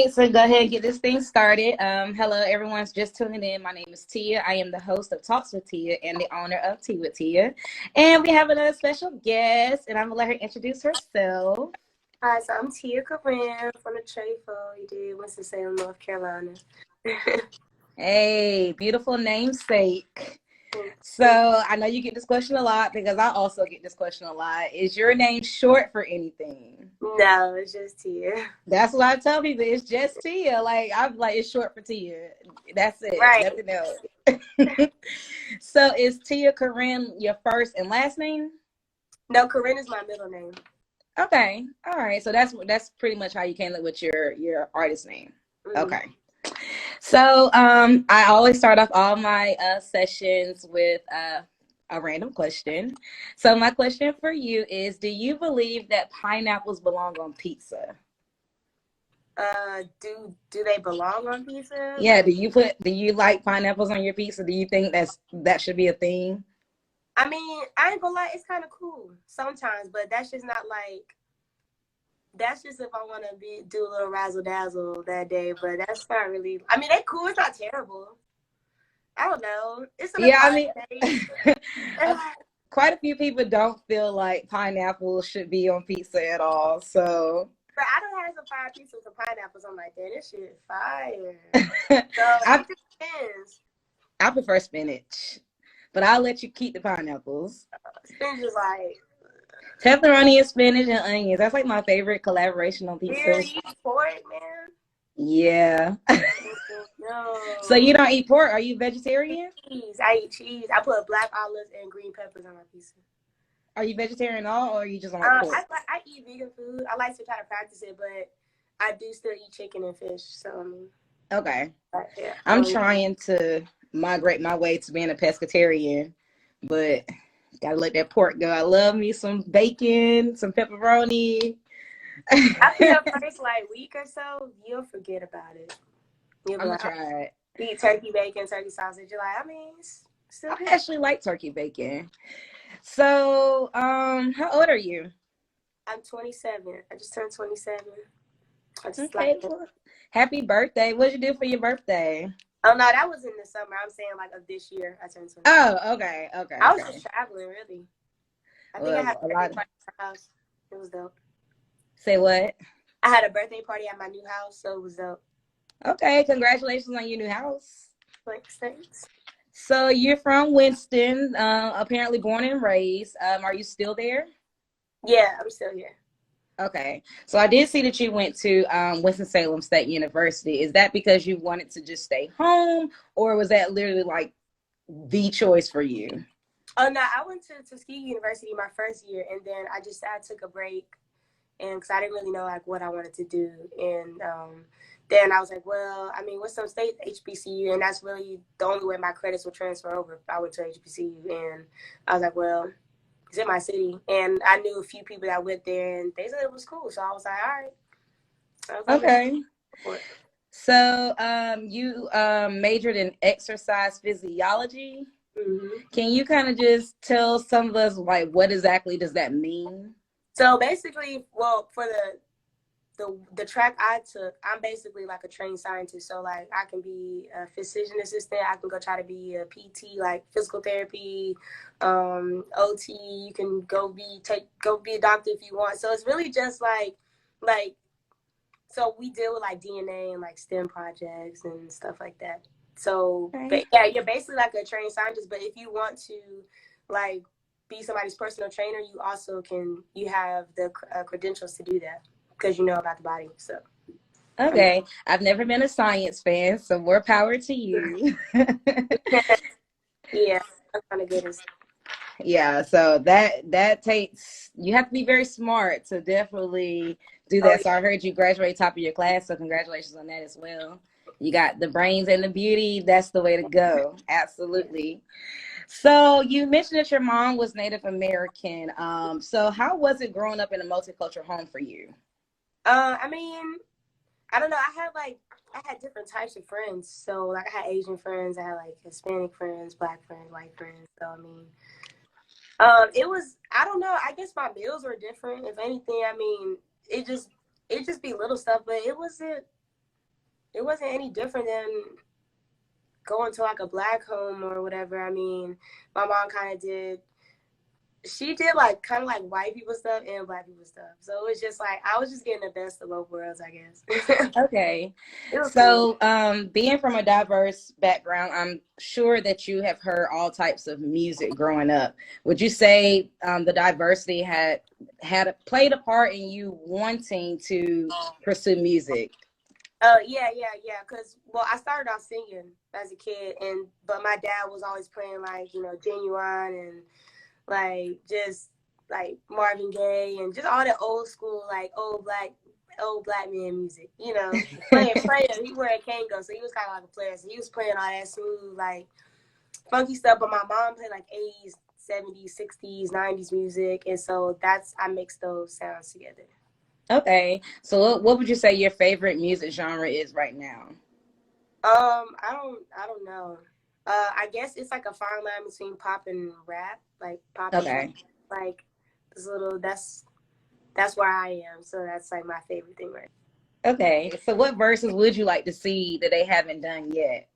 right, so go ahead and get this thing started. Hello, everyone's just tuning in. My name is Tia. I am the host of Talks with Tia and the owner of Tea with Tia. And we have another special guest, and I'm gonna let her introduce herself. Hi, so I'm Tia Corine from the Trayful. You did Winston-Salem, North Carolina. Hey, beautiful namesake. So I know you get this question a lot because I also get this question a lot. Is your name short for anything? No, it's just Tia. That's what I tell people. It's just Tia. Like I'm like it's short for Tia. That's it. Right. Nothing else. So is Tia Corinne your first and last name? No, Corine is my middle name. Okay. All right. So that's pretty much how you came up with your artist name. Mm-hmm. Okay. So I always start off all my sessions with a random question. So my question for you is, do you believe that pineapples belong on pizza? Do they belong on pizza? Yeah, do you like pineapples on your pizza? Do you think that should be a thing? I mean, I ain't gonna lie, it's kind of cool sometimes, but that's just not like, that's just if I want to do a little razzle dazzle that day, but that's not really, I mean, they cool, it's not terrible. I don't know. It's an quite a few people don't feel like pineapples should be on pizza at all. So, but I don't have some fire pizza with some pineapples. I'm like, that this shit fire. So it just depends. I prefer spinach, but I'll let you keep the pineapples. Spinach is like pepperoni and spinach and onions. That's like my favorite collaboration on pizza. Really? You eat pork, man? Yeah. No. So you don't eat pork? Are you vegetarian? Cheese. I eat cheese. I put black olives and green peppers on my pizza. Are you vegetarian at all, or are you just on like pork? I eat vegan food. I like to try to practice it, but I do still eat chicken and fish. So I mean. Okay. Yeah, I'm trying to migrate my way to being a pescatarian, but gotta let that pork go. I love me some bacon, some pepperoni. After your first like week or so, you'll forget about it. I'm gonna try it. Eat turkey bacon, turkey sausage. You're like, I mean, still good. I actually like turkey bacon. So, how old are you? I'm 27. I just turned 27. Okay, well, happy birthday. What'd you do for your birthday? Oh, no, that was in the summer. I'm saying like of this year. I turned 27. Oh, okay. I was just traveling, really. I think I had a birthday party at my house. It was dope. Say what? I had a birthday party at my new house, so it was dope. Okay, congratulations on your new house. Thanks. So you're from Winston, apparently born and raised. Are you still there? Yeah, I'm still here. Okay. So I did see that you went to Winston-Salem State University. Is that because you wanted to just stay home, or was that literally like the choice for you? Oh, no, I went to Toosii University my first year, and then I took a break, and because I didn't really know like what I wanted to do, and then I was like, well, I mean, Winston State HBCU, and that's really the only way my credits will transfer over if I went to HBCU, and I was like, well, it's in my city, and I knew a few people that went there, and they said it was cool, so I was like, all right. Okay. So you majored in exercise physiology. Mm-hmm. Can you kind of just tell some of us like what exactly does that mean? So basically, well, for the track I took, I'm basically like a trained scientist. So like I can be a physician assistant. I can go try to be a PT, like physical therapy, OT. You can go be a doctor if you want. So it's really just like so we deal with like DNA and like STEM projects and stuff like that. So but yeah, you're basically like a trained scientist. But if you want to like be somebody's personal trainer, you have the credentials to do that, because you know about the body. So okay, I've never been a science fan, so more power to you. Yeah, I'm kind of good at. Yeah, so that takes, you have to be very smart to definitely do that. Oh, yeah. So I heard you graduate top of your class, so congratulations on that as well. You got the brains and the beauty. That's the way to go. Absolutely. So you mentioned that your mom was Native American. So how was it growing up in a multicultural home for you? I mean, I don't know. I had different types of friends. So like I had Asian friends, I had like Hispanic friends, Black friends, white friends. So I mean, it was, I don't know. I guess my meals were different. If anything, I mean, it just be little stuff, but it wasn't. it wasn't any different than going to like a black home or whatever. I mean, my mom kind of did. She did like kind of like white people stuff and black people stuff. So it was just like I was just getting the best of both worlds, I guess. Okay. It was cool. So, being from a diverse background, I'm sure that you have heard all types of music growing up. Would you say the diversity played a part in you wanting to pursue music? Yeah. Cause well, I started off singing as a kid, but my dad was always playing like Genuine and like just like Marvin Gaye and just all the old school like old black man music, playing he where it can go, so he was kind of like a player, so he was playing all that smooth like funky stuff, but my mom played like 80s, 70s, 60s, 90s music, and so I mixed those sounds together. Okay, so what would you say your favorite music genre is right now? I don't know. I guess it's like a fine line between pop and rap, like pop and rap. Okay. Like this little that's where I am. So that's like my favorite thing right Okay, so what verses would you like to see that they haven't done yet?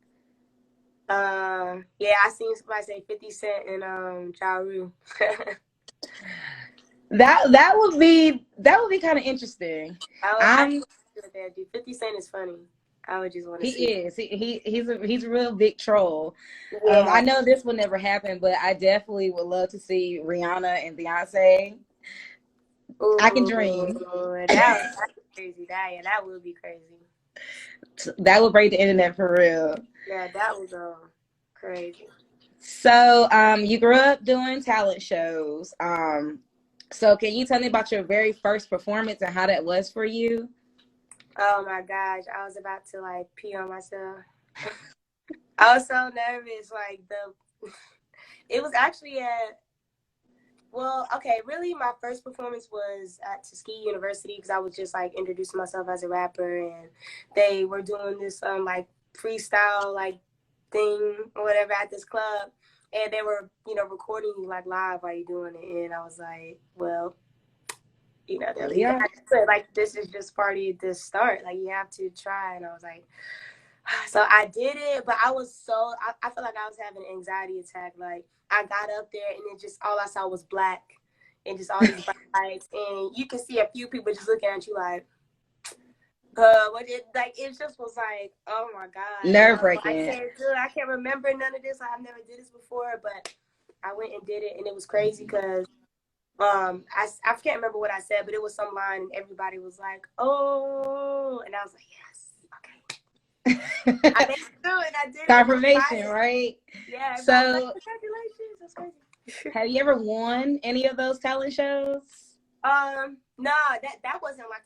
Yeah, I seen somebody say 50 Cent and Ja Rule. That would be kind of interesting. I I'm with that dude. 50 Cent is funny. I would just want to He see. is. He's a real big troll. I Yeah. know this will never happen, but I definitely would love to see Rihanna and Beyonce. I can dream. Ooh, that's crazy. That would be crazy. That would break the internet for real. Yeah, that would go crazy. So, you grew up doing talent shows. So can you tell me about your very first performance and how that was for you? Oh my gosh, I was about to like pee on myself. I was so nervous. It was actually really my first performance was at Tuskegee University because I was just like introducing myself as a rapper, and they were doing this like freestyle like thing or whatever at this club, and they were recording you like live while you're doing it, and I was like, well, they're like, you Yeah. got to, like, this is just part of the start, like you have to try, and I was like, so I did it, but I felt like I was having an anxiety attack. Like I got up there and it just all I saw was black and just all these bright lights, and you can see a few people just looking at you like, it just was like, oh my god, Nerve I wracking. can't do it. I can't remember none of this. I've never did this before, but I went and did it, and it was crazy because I can't remember what I said, but it was some line, and everybody was like, oh, and I was like, yes. I made it through and I did it. Confirmation, right? Yeah. So, like, congratulations. That's crazy. have you ever won any of those talent shows? No, that wasn't like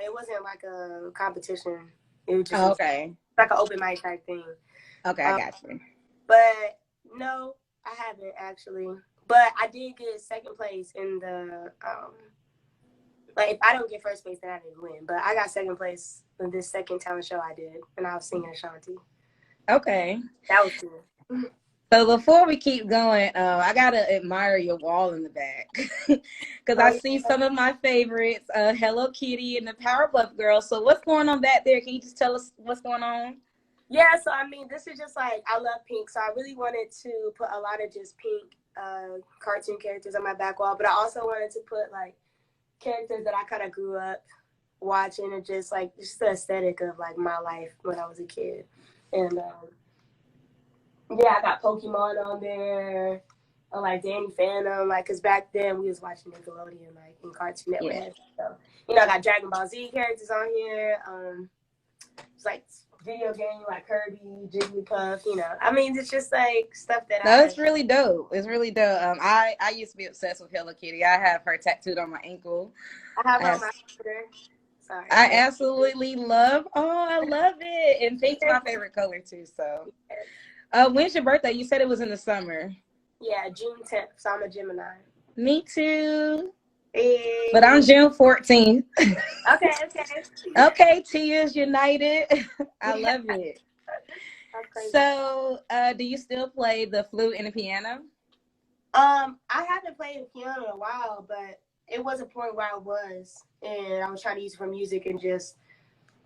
it wasn't like a competition. It was just Okay. like an open mic type thing. Okay, I got you. But no, I haven't actually. But I did get second place in the like if I don't get first place, then I didn't win. But I got second place in this second talent show I did, and I was singing Ashanti. Okay. That was cool. So before we keep going, I gotta admire your wall in the back because I see some of my favorites, Hello Kitty and the Powerpuff Girls. So what's going on back there? Can you just tell us what's going on? Yeah, so I mean, this is just like, I love pink, so I really wanted to put a lot of just pink cartoon characters on my back wall, but I also wanted to put like characters that I kind of grew up watching, and just like just the aesthetic of like my life when I was a kid. And yeah, I got Pokemon on there, or like Danny Phantom, like because back then we was watching Nickelodeon like in Cartoon Network. Yeah. So I got Dragon Ball Z characters on here. It's like video game like Kirby, Jigglypuff. I mean, it's just like stuff that No, it's really dope. It's really dope. I used to be obsessed with Hello Kitty. I have her tattooed on my ankle. I have on my computer. Sorry. I absolutely love. Oh, I love it. And pink's my favorite color too. So, when's your birthday? You said it was in the summer. Yeah, June 10th. So I'm a Gemini. Me too. Hey. But I'm June 14th. Okay. Okay, 2 years united. I love it. So, do you still play the flute and the piano? I haven't played the piano in a while, but it was a point where I was, and I was trying to use it for music and just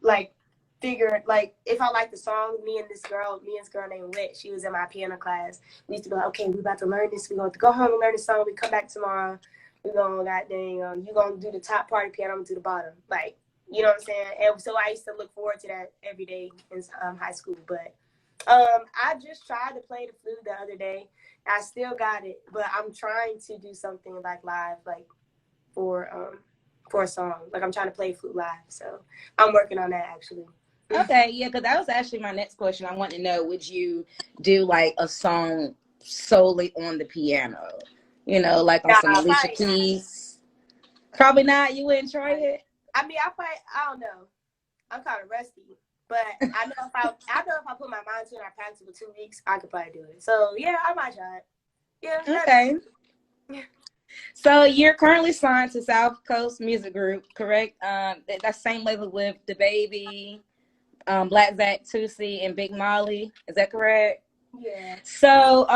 like figure, like, if I like the song, me and this girl named Lit, she was in my piano class. We used to be like, okay, we about to learn this. We're going to go home and learn this song. We come back tomorrow. We're going to, goddamn, you going to do the top part of the piano, I'm going to do the bottom. Like, you know what I'm saying? And so I used to look forward to that every day in high school. But I just tried to play the flute the other day. I still got it, but I'm trying to do something like live, like for a song. Like I'm trying to play flute live. So I'm working on that actually. Okay, yeah, because that was actually my next question. I want to know, would you do like a song solely on the piano? You know, like on some Alicia Keys? Probably not. You wouldn't try it? I mean, I don't know. I'm kind of rusty, but I know if I put my mind to it and I practice for 2 weeks, I could probably do it. So yeah, I might try it. Yeah. Okay. So you're currently signed to South Coast Music Group, correct? That same label with the Baby, Black Zach, Toosii, and Big Molly. Is that correct? Yeah. So,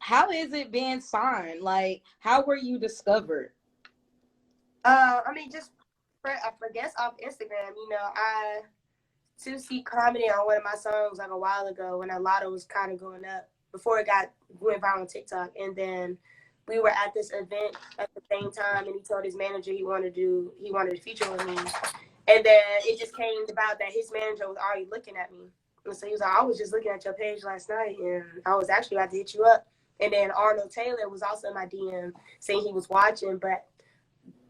how is it being signed? Like, how were you discovered? I mean, just I guess off Instagram. You know, I Toosii commented on one of my songs like a while ago when a lot was kind of going up before it went viral on TikTok, and then we were at this event at the same time, and he told his manager he wanted to feature with me, and then it just came about that his manager was already looking at me, and so he was like, I was just looking at your page last night, and I was actually about to hit you up, and then Arnold Taylor was also in my DM saying he was watching, but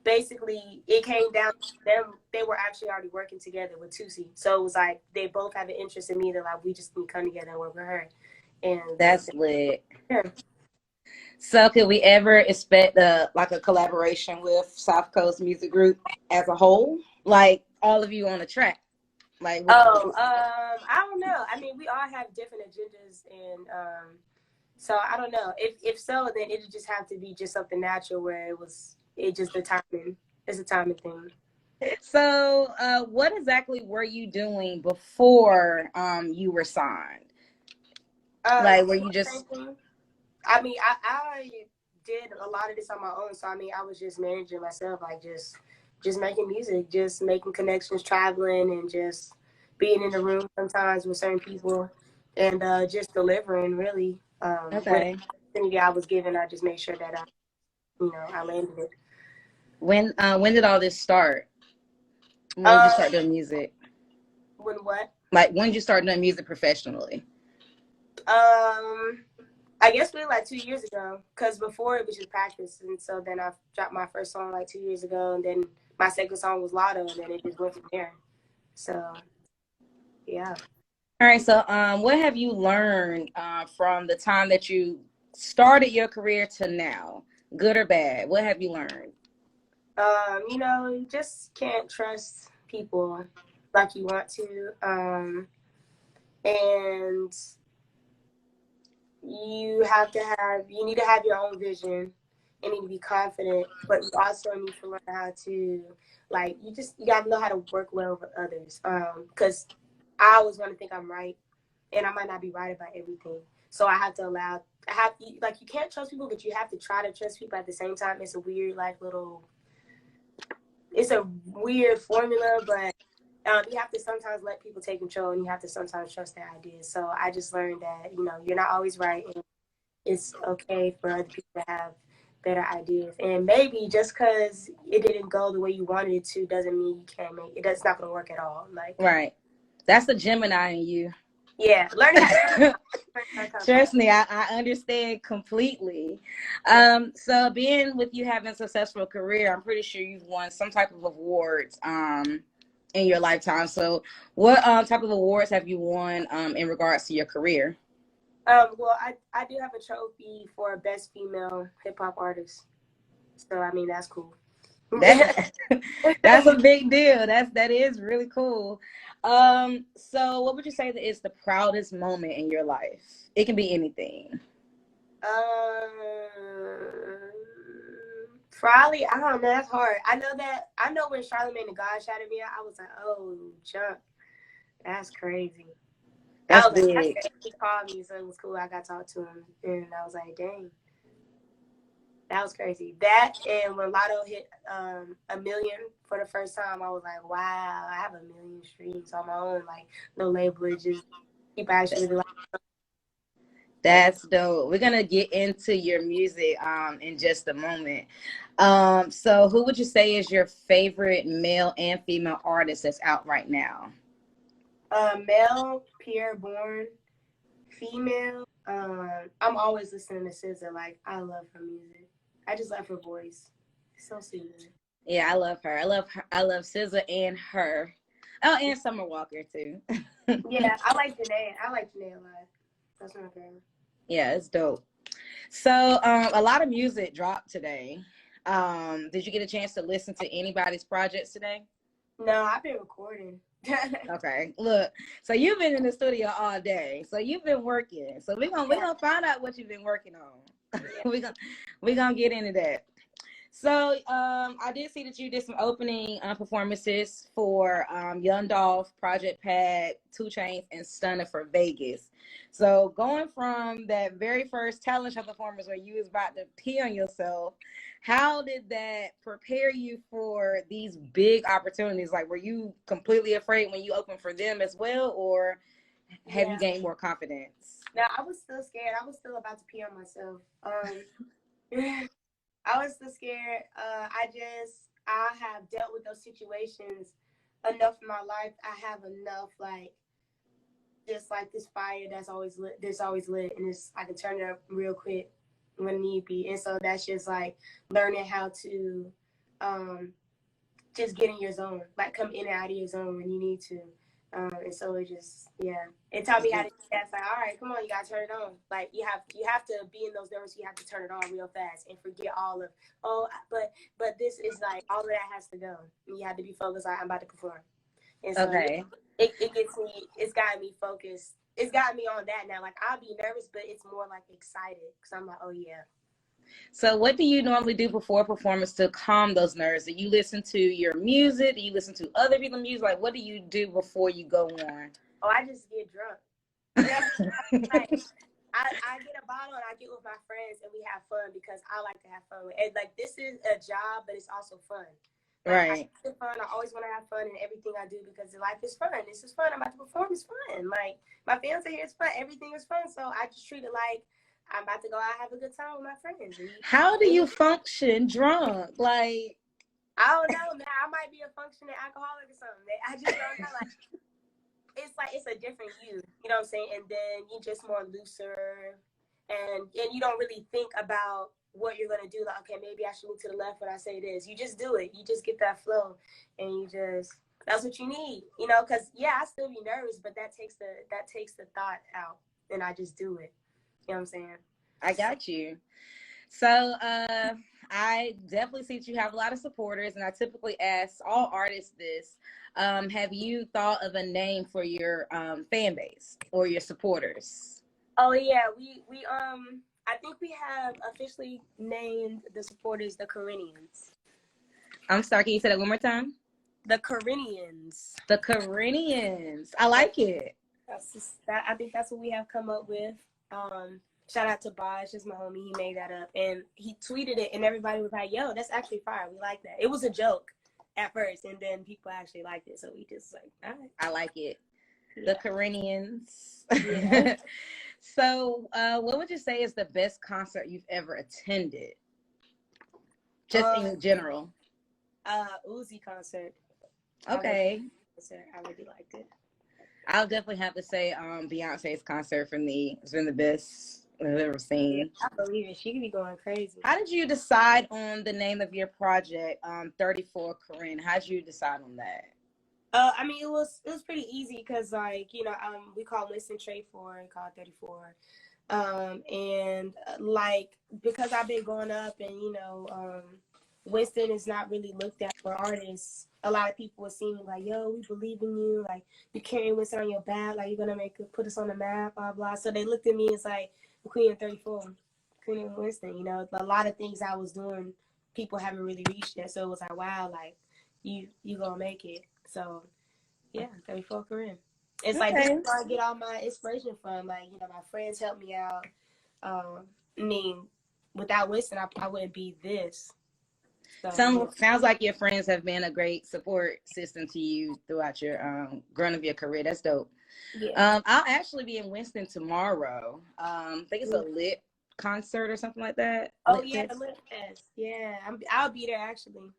basically it came down to them. They were actually already working together with Toosii, so it was like they both have an interest in me. They're like, we just need to come together and work with her, and That's lit. Yeah. So, could we ever expect a collaboration with South Coast Music Group as a whole, like all of you on a track? Like, I don't know. I mean, we all have different agendas, and so I don't know. If so, then it would just have to be just something natural where it just the timing. It's a timing thing. So, what exactly were you doing before you were signed? Like, were you just? I mean, I did a lot of this on my own. So I mean, I was just managing myself, like just making music, just making connections, traveling, and just being in the room sometimes with certain people, and just delivering. Really, Okay. what opportunity I was given, I just made sure that I landed it. When did all this start? When did you start doing music? When what? Like, when did you start doing music professionally? I guess really like 2 years ago, because before it was just practice, and so then I dropped my first song like 2 years ago, and then my second song was Lotto, and then it just went from there. So, yeah. All right. So, what have you learned from the time that you started your career to now, good or bad? What have you learned? You just can't trust people like you want to, and you need to have your own vision and need to be confident, but you also need to learn how to, like, you gotta know how to work well with others, because I always want to think I'm right, and I might not be right about everything, so I have to you can't trust people, but you have to try to trust people at the same time. It's a weird it's a weird formula, but you have to sometimes let people take control, and you have to sometimes trust their ideas. So I just learned that you're not always right, and it's okay for other people to have better ideas. And maybe just because it didn't go the way you wanted it to doesn't mean you can't make it. That's not going to work at all. Like, Right. That's a Gemini in you. Yeah, learn how. Trust me, I understand completely. So being with you having a successful career, I'm pretty sure you've won some type of awards in your lifetime. So what type of awards have you won in regards to your career? Well, I do have a trophy for best female hip hop artist. So I mean that's cool. That's a big deal. That is really cool. So what would you say that is the proudest moment in your life? It can be anything. Probably, I don't know. That's hard. I know when Charlamagne the God shouted me out, I was like, oh, jump. That's crazy. That's big. He called me, so it was cool. I got to talk to him, and I was like, dang. That was crazy. That and when Lotto hit a million for the first time, I was like, wow, I have a million streams on my own. Like no label, it just people actually like. That's dope. We're gonna get into your music in just a moment. So who would you say is your favorite male and female artist that's out right now? Male, Pierre Bourne. Female, I'm always listening to SZA. Like I love her music. I just love her voice. It's so soothing. Yeah, I love her. I love her. I love SZA and her. Oh, and Summer Walker too. Yeah, I like Janae. I like Janae a lot. That's my girl. Yeah, it's dope. So a lot of music dropped today. Did you get a chance to listen to anybody's projects today? No, I've been recording. Okay, look. So you've been in the studio all day. So you've been working. So we're gonna find out what you've been working on. Yeah. we're gonna get into that. So I did see that you did some opening performances for Young Dolph, Project Pad, 2 Chainz, and Stunner for Vegas. So going from that very first talent show performance where you was about to pee on yourself, how did that prepare you for these big opportunities? Like, were you completely afraid when you opened for them as well, or have you gained more confidence? No, I was still scared. I was still about to pee on myself. I was still scared. I have dealt with those situations enough in my life. I have enough, like, just like this fire that's always lit, and I can turn it up real quick when need be. And so that's just like learning how to just get in your zone, like come in and out of your zone when you need to. And so it taught me how to do that. It's like, all right, come on, you gotta turn it on. Like you have to be in those nerves. You have to turn it on real fast and forget all of but this is like all of that has to go. And you have to be focused. Like, I'm about to perform. And so it gets me. It's got me focused. It's got me on that now. Like I'll be nervous, but it's more like excited because I'm like, oh yeah. So what do you normally do before a performance to calm those nerves? Do you listen to your music? Do you listen to other people's music? Like, what do you do before you go on? Oh, I just get drunk. Like, I get a bottle and I get with my friends and we have fun because I like to have fun with it. Like, this is a job, but it's also fun. Like, right. I fun. I always want to have fun in everything I do because life is fun. This is fun. I'm about to perform. It's fun. Like, my fans are here. It's fun. Everything is fun. So I just treat it like I'm about to go out and have a good time with my friends. How do you function drunk? Like, I don't know, man. I might be a functioning alcoholic or something. I just don't know. Like it's a different you. You know what I'm saying? And then you're just more looser, and you don't really think about what you're gonna do. Like, okay, maybe I should move to the left when I say this. You just do it. You just get that flow, and that's what you need. You know, because I still be nervous, but that takes the thought out, and I just do it. You know what I'm saying? I got you. So I definitely see that you have a lot of supporters, and I typically ask all artists this. Have you thought of a name for your fan base or your supporters? Oh yeah, we I think we have officially named the supporters the Corinians. I'm sorry, can you say that one more time? The Corinians. The Corinians. I like it. I think that's what we have come up with. Shout out to Bosh, just my homie. He made that up, and he tweeted it, and everybody was like, "Yo, that's actually fire. We like that." It was a joke at first, and then people actually liked it, so we just like, all right. I like it. Yeah. The Corinians. Yeah. So, what would you say is the best concert you've ever attended? Just in general. Toosii concert. Okay. I really liked it. I'll definitely have to say Beyonce's concert for me. It's been the best I've ever seen. Yeah, I believe it. She could be going crazy. How did you decide on the name of your project, 34 Corine? How did you decide on that? I mean, it was pretty easy because, like, we call Winston Trade 4 and call 34. And like, because I've been growing up and, Winston is not really looked at for artists. A lot of people were seeing me like, yo, we believe in you. Like, you're carrying Winston on your back. Like, you're going to put us on the map, blah, blah. So they looked at me as like, the Queen of 34, Queen of Winston. A lot of things I was doing, people haven't really reached yet. So it was like, wow, like, you going to make it. So, yeah, 34 Corine. It's like, this is where I get all my inspiration from. Like, my friends help me out. I mean, without Winston, I wouldn't be this. So Sounds like your friends have been a great support system to you throughout your growing up your career. That's dope. yeah. I'll actually be in Winston tomorrow. I think it's a lit concert or something like that. Oh Lit yeah, the fest. Lit Fest. Yeah, I'll be there actually.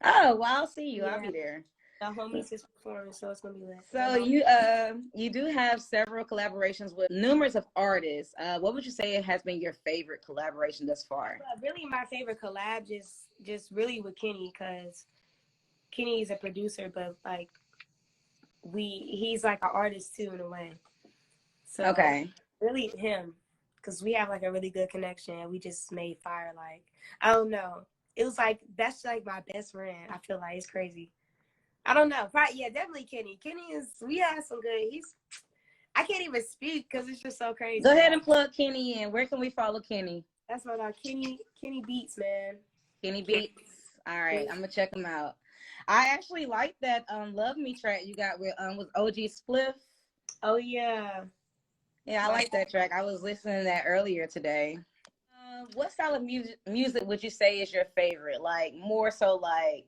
Oh, well, I'll see you. I'll Yeah, be there. the homies is performing, so it's gonna be lit. So you do have several collaborations with numerous of artists. What would you say has been your favorite collaboration thus far? But really, my favorite collab just really with Kenny, because Kenny is a producer, but like he's like an artist too in a way. So Okay. really him, because we have like a really good connection. We just made fire. Like, I don't know. It was like, that's like my best friend. I feel like it's crazy. I don't know. Probably, yeah, definitely Kenny. We have some good, I can't even speak because it's just so crazy. Go ahead Like, and plug Kenny in. Where can we follow Kenny? that's my dog, Kenny Beats, man. Kenny Beats. All right, I'm gonna check him out. I actually like that Love Me track you got with OG Spliff. Oh yeah. Yeah, I like that track. I was listening to that earlier today. What style of music would you say is your favorite? Like more so like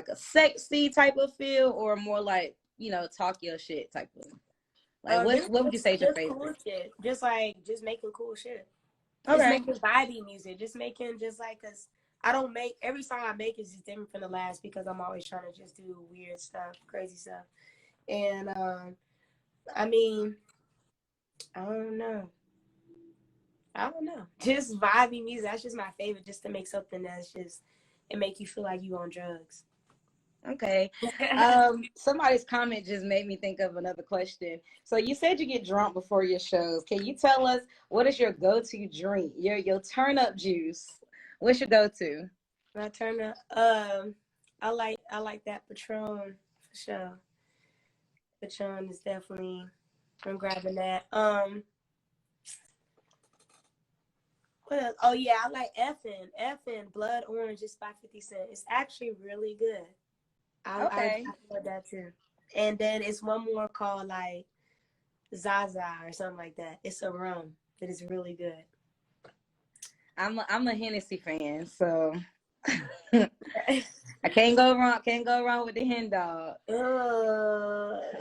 a sexy type of feel, or more like, talk your shit type of, like what would you say is your Just cool favorite? shit. Just making cool shit. Just Okay. making vibey music. Just making just like, cause I don't make every song I make is just different from the last, because I'm always trying to just do weird stuff, crazy stuff. And I mean, I don't know. I don't know. Just vibey music. That's just my favorite. Just to make something that's just, it make you feel like you on drugs. Okay. Somebody's comment just made me think of another question. So you said you get drunk before your shows. Can you tell us what is your go-to drink? Your turn up juice. What's your go-to? My turn up. I like that Patron for sure. Patron is definitely. I'm grabbing that. What else? Oh yeah, I like Effin Blood Orange is by 50 Cent. It's actually really good. I Okay. love that too. And then it's one more called like Zaza or something like that. It's a rum that is really good. I'm a Hennessy fan, so I can't go wrong. Can't go wrong with the hen dog. A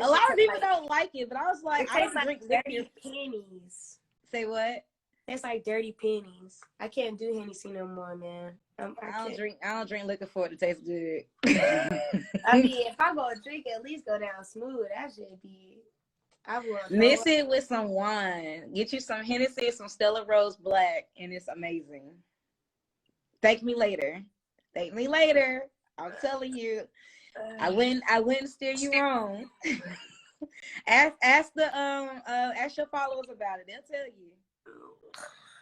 lot of people don't like it, but I was like, it I tastes don't like drink liquor. dirty pennies. Say what? It's like dirty pennies. I can't do Hennessy no more, man. I I don't can't. drink. I don't drink liquor for it to taste good. I mean, if I go drink, at least go down smooth. That should be. I will throw Mix up. it with some wine. Get you some Hennessy, some Stella Rose Black, and it's amazing. Thank me later. Thank me later. I'm telling you, I wouldn't steer you wrong. Ask your followers about it. They'll tell you.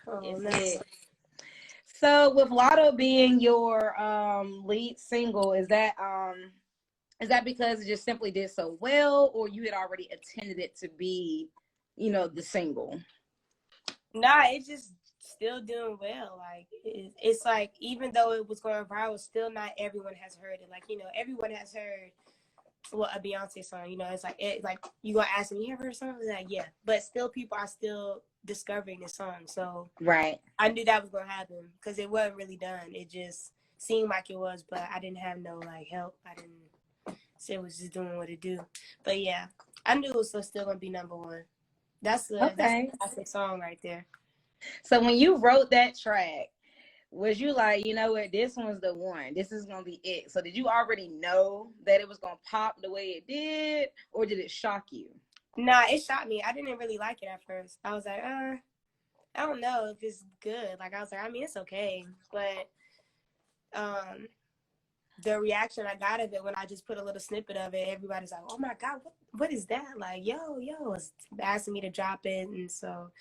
Oh It's no. it. So with Lotto being your lead single, is that because it just simply did so well, or you had already intended it to be, the single? Nah, it's just still doing well. Like it's like, even though it was going viral, still not everyone has heard it. Like, everyone has heard a Beyonce song. It's like you gonna ask me, you ever heard a song? Like, yeah, but still people are still discovering the song. So Right. I knew that was gonna happen because it wasn't really done. It just seemed like it was, but I didn't have no like help. I didn't. So it was just doing what it do. But yeah, I knew it was still gonna be number one. That's the classic song right there. So when you wrote that track, was you like, you know what, this one's the one. This is gonna be it. So did you already know that it was gonna pop the way it did, or did it shock you? Nah, it shocked me. I didn't really like it at first. I was like, I don't know if it's good. Like, I was like, I mean, it's okay, but the reaction I got of it when I just put a little snippet of it, everybody's like, "Oh my God, what is that?" Like, yo, it's asking me to drop it, and so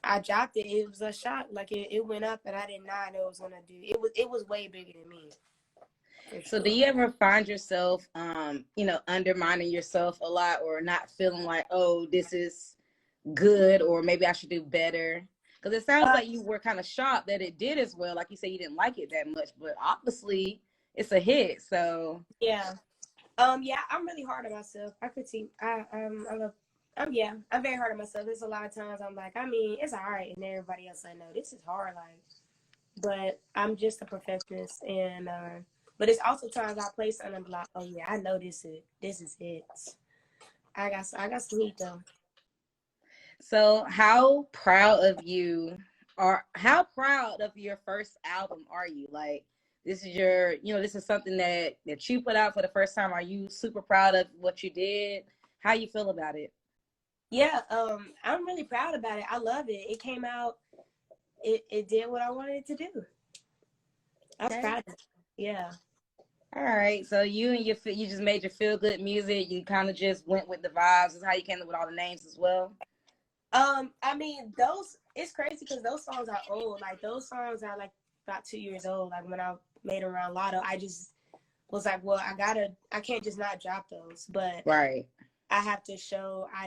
I dropped it. It was a shock. Like it went up, and I did not know it was gonna do. It was way bigger than me. So do you ever find yourself, undermining yourself a lot, or not feeling like, oh, this is good, or maybe I should do better? Because it sounds like you were kind of shocked that it did as well. Like you said, you didn't like it that much, but obviously it's a hit. So yeah, yeah, I'm really hard on myself. I critique. I'm very hard on myself. There's a lot of times I'm like, I mean, it's all right, and everybody else I know, this is hard. Like, but I'm just a perfectionist, and but it's also times I play something and be like, oh yeah, I know this is it. I got some heat though. So how proud of you are, how proud of your first album are you? Like, this is your, this is something that you put out for the first time. Are you super proud of what you did? How you feel about it? Yeah, I'm really proud about it. I love it. It came out. It did what I wanted it to do. I was Okay. proud of it. Yeah. All right. So you just made your feel good music. You kind of just went with the vibes. Is how you came up with all the names as well. I mean, those, it's crazy because those songs are old. Like those songs are like about 2 years old. Like when I made around Lotto, I just was like, well, I can't just not drop those. But Right. I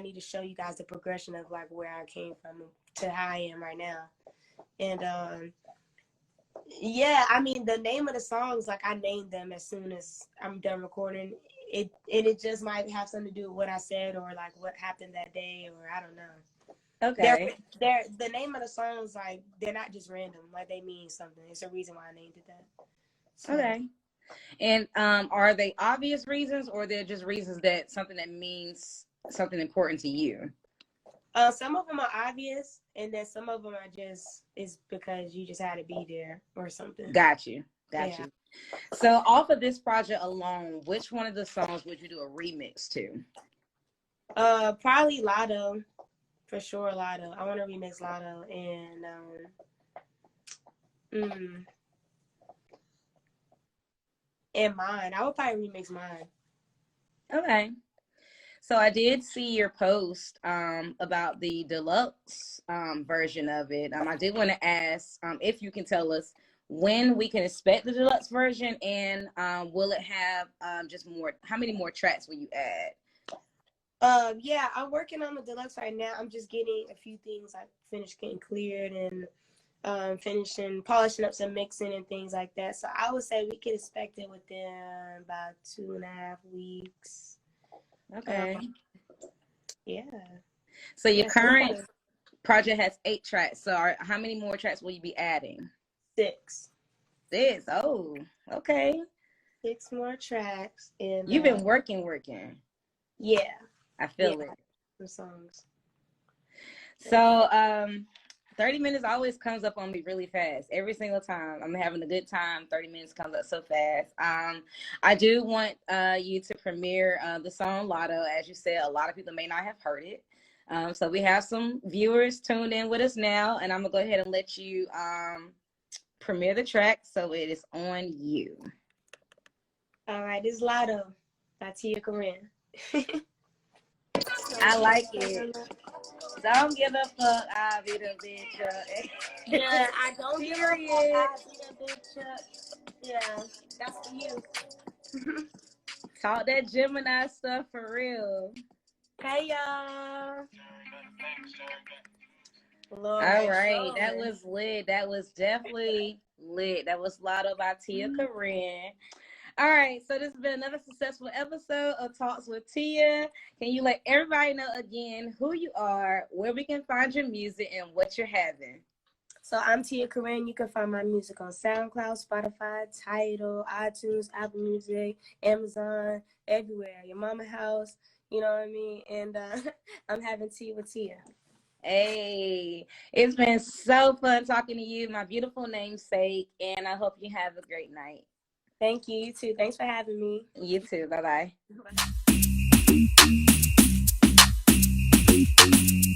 need to show you guys the progression of like where I came from to how I am right now. And yeah, I mean the name of the songs, like I named them as soon as I'm done recording. It just might have something to do with what I said or like what happened that day, or I don't know. Okay. They're the name of the songs, like they're not just random, like they mean something. It's a reason why I named it that. So, Okay. And are they obvious reasons, or they're just reasons that something that means something important to you? some of them are obvious, and then some of them are just is because you just had to be there or something. Got you. Yeah. So off of this project alone, which one of the songs would you do a remix to? Probably Lotto, for sure. Lotto. I want to remix Lotto, and and Mine. I would probably remix Mine. Okay. So I did see your post about the deluxe version of it. I did want to ask if you can tell us when we can expect the deluxe version, and will it have just more? How many more tracks will you add? Yeah, I'm working on the deluxe right now. I'm just getting a few things like finished getting cleared and finishing polishing up some mixing and things like that. So I would say we can expect it within about 2.5 weeks. Okay. Yeah. So your current project has 8 tracks. So how many more tracks will you be adding? 6. 6. Oh, okay. 6 more tracks. And you've been working. Yeah. I feel it. The songs. So 30 minutes always comes up on me really fast. Every single time I'm having a good time, 30 minutes comes up so fast. I do want you to premiere the song Lotto. As you said, a lot of people may not have heard it. So we have some viewers tuned in with us now, and I'm gonna go ahead and let you premiere the track. So it is on you. All right, this is Lotto by Corine. I like it. Don't give a fuck, I'll be the bitch. Yeah, I don't give a fuck, I'll be the bitch. Yeah, that's for you. Talk that Gemini stuff for real. Hey, y'all. Lord, all right, that was lit. That was definitely lit. That was Lotto by Corine. All right, so this has been another successful episode of Talks with Tia. Can you let everybody know again who you are, where we can find your music, and what you're having? So I'm Corine. You can find my music on SoundCloud, Spotify, Tidal, iTunes, Apple Music, Amazon, everywhere. Your mama house, you know what I mean? And I'm having tea with Tia. Hey, it's been so fun talking to you, my beautiful namesake, and I hope you have a great night. Thank you. You too. Thanks for having me. You too. Bye-bye. Bye.